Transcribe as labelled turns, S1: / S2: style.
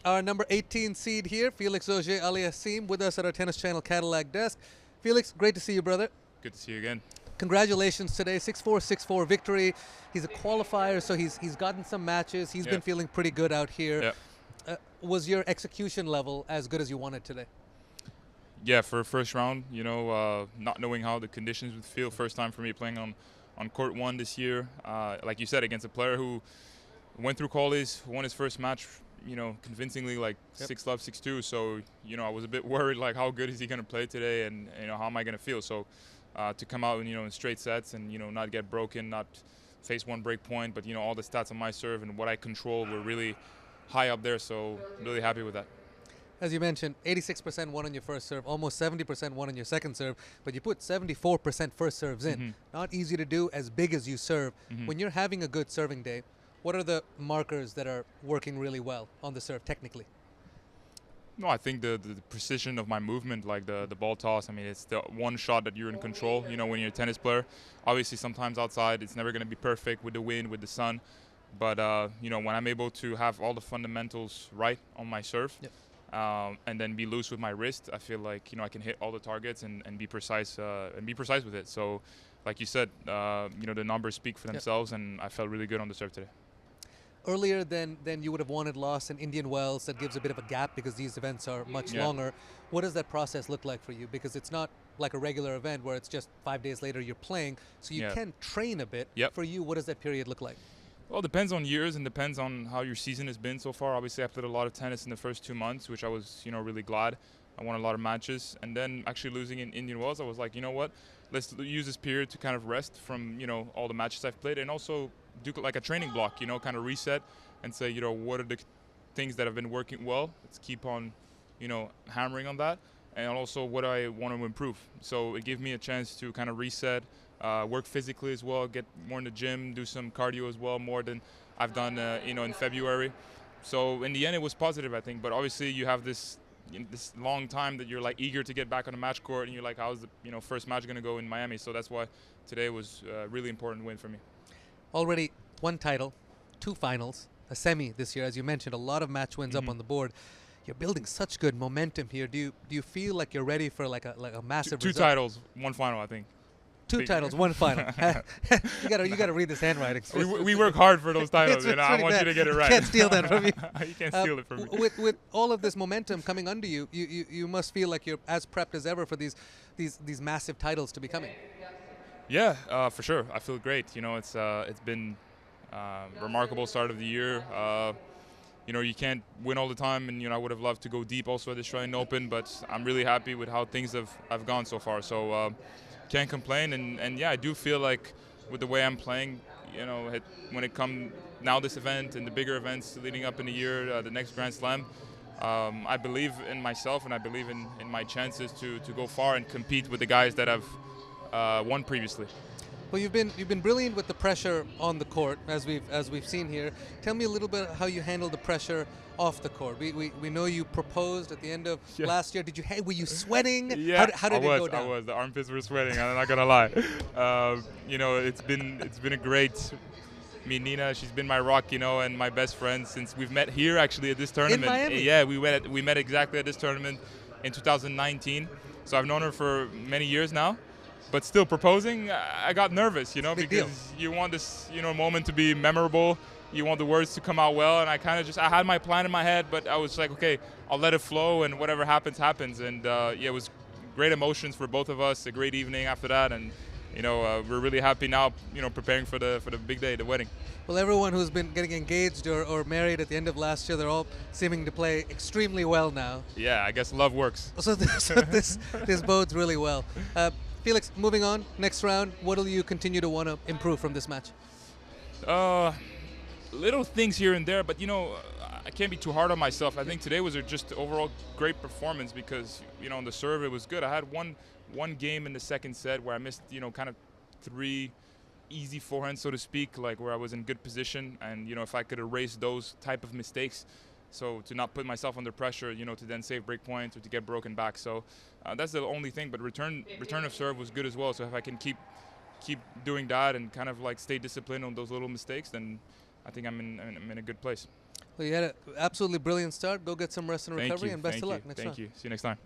S1: our number 18 seed here, Felix Auger-Aliassime, with us at our Tennis Channel Cadillac Desk. Felix, great to see you, brother.
S2: Good to see you again.
S1: Congratulations today, 6-4, 6-4 victory. He's a qualifier, so he's gotten some matches. He's been feeling pretty good out here. Was your execution level as good as you wanted today?
S2: Yeah, for first round, not knowing how the conditions would feel. First time for me playing on court one this year. Like you said, against a player who went through qualies, won his first match, convincingly, like 6-love, 6-2. So, I was a bit worried, like, how good is he going to play today, and how am I going to feel? So, to come out, in straight sets and not get broken, not face one break point, but all the stats on my serve and what I control were really high up there. So, really happy with that.
S1: As you mentioned, 86% won on your first serve, almost 70% won on your second serve, but you put 74% first serves in. Not easy to do as big as you serve. When you're having a good serving day, what are the markers that are working really well on the serve technically?
S2: No, I think the precision of my movement, like the ball toss, I mean, it's the one shot that you're in control, when you're a tennis player. Obviously, sometimes outside, it's never going to be perfect with the wind, with the sun. But, when I'm able to have all the fundamentals right on my serve, and then be loose with my wrist, I feel like I can hit all the targets and be precise with it. So, like you said, the numbers speak for themselves, and I felt really good on the serve today.
S1: Earlier than you would have wanted, lost in Indian Wells. That gives a bit of a gap because these events are much longer. What does that process look like for you? Because it's not like a regular event where it's just 5 days later you're playing, so you can train a bit. For you, what does that period look like?
S2: Well, it depends on years and depends on how your season has been so far. Obviously, I played a lot of tennis in the first 2 months, which I was, really glad. I won a lot of matches. And then actually losing in Indian Wells, I was like, you know what? Let's use this period to kind of rest from, all the matches I've played, and also do like a training block, kind of reset and say, what are the things that have been working well? Let's keep on, hammering on that. And also what do I want to improve? So it gave me a chance to kind of reset, work physically as well, get more in the gym, do some cardio as well, more than I've done, in February. So in the end, it was positive, I think. But obviously, you have this long time that you're like eager to get back on the match court, and you're like, how's the first match going to go in Miami? So that's why today was a really important win for me.
S1: Already one title, 2 finals, a semi this year, as you mentioned, a lot of match wins up on the board. You're building such good momentum here. Do you feel like you're ready for like a massive
S2: two titles, 1 final, I think.
S1: 2 titles, 1 final. you gotta read this handwriting.
S2: We work hard for those titles. I want you to get it right.
S1: Can't steal that from you.
S2: You can't steal it from me.
S1: With all of this momentum coming under you, you must feel like you're as prepped as ever for these massive titles to be coming.
S2: Yeah, for sure. I feel great. It's been remarkable start of the year. You can't win all the time, and I would have loved to go deep also at the Australian Open, but I'm really happy with how things have gone so far. So can't complain, and yeah, I do feel like with the way I'm playing, when it comes now this event and the bigger events leading up in the year, the next Grand Slam, I believe in myself and I believe in my chances to go far and compete with the guys that have won previously.
S1: Well, you've been brilliant with the pressure on the court, as we've seen here. Tell me a little bit how you handled the pressure off the court. We know you proposed at the end of last year. Were you sweating?
S2: Yeah,
S1: how did it go down?
S2: I was. The armpits were sweating. I'm not gonna lie. It's been a great. Me, Nina, she's been my rock, and my best friend since we've met here actually at this tournament.
S1: In Miami?
S2: Yeah, we met exactly at this tournament in 2019. So I've known her for many years now. But still, proposing, I got nervous, because you want this, moment to be memorable. You want the words to come out well, and I had my plan in my head, but I was like, okay, I'll let it flow, and whatever happens, happens. And it was great emotions for both of us, a great evening after that, and we're really happy now, preparing for the big day, the wedding.
S1: Well, everyone who's been getting engaged or married at the end of last year, they're all seeming to play extremely well now.
S2: Yeah, I guess love works.
S1: So this bodes really well. Felix, moving on, next round, what will you continue to want to improve from this match?
S2: Little things here and there, but I can't be too hard on myself. I think today was just overall great performance because, on the serve it was good. I had one game in the second set where I missed, kind of 3 easy forehands, so to speak, like where I was in good position, and if I could erase those type of mistakes, so to not put myself under pressure, to then save break points or to get broken back. So that's the only thing. But return of serve was good as well. So if I can keep doing that and kind of like stay disciplined on those little mistakes, then I think I'm in a good place.
S1: Well, you had an absolutely brilliant start. Go get some rest and recovery, and best of luck next time.
S2: Thank you. See you next time.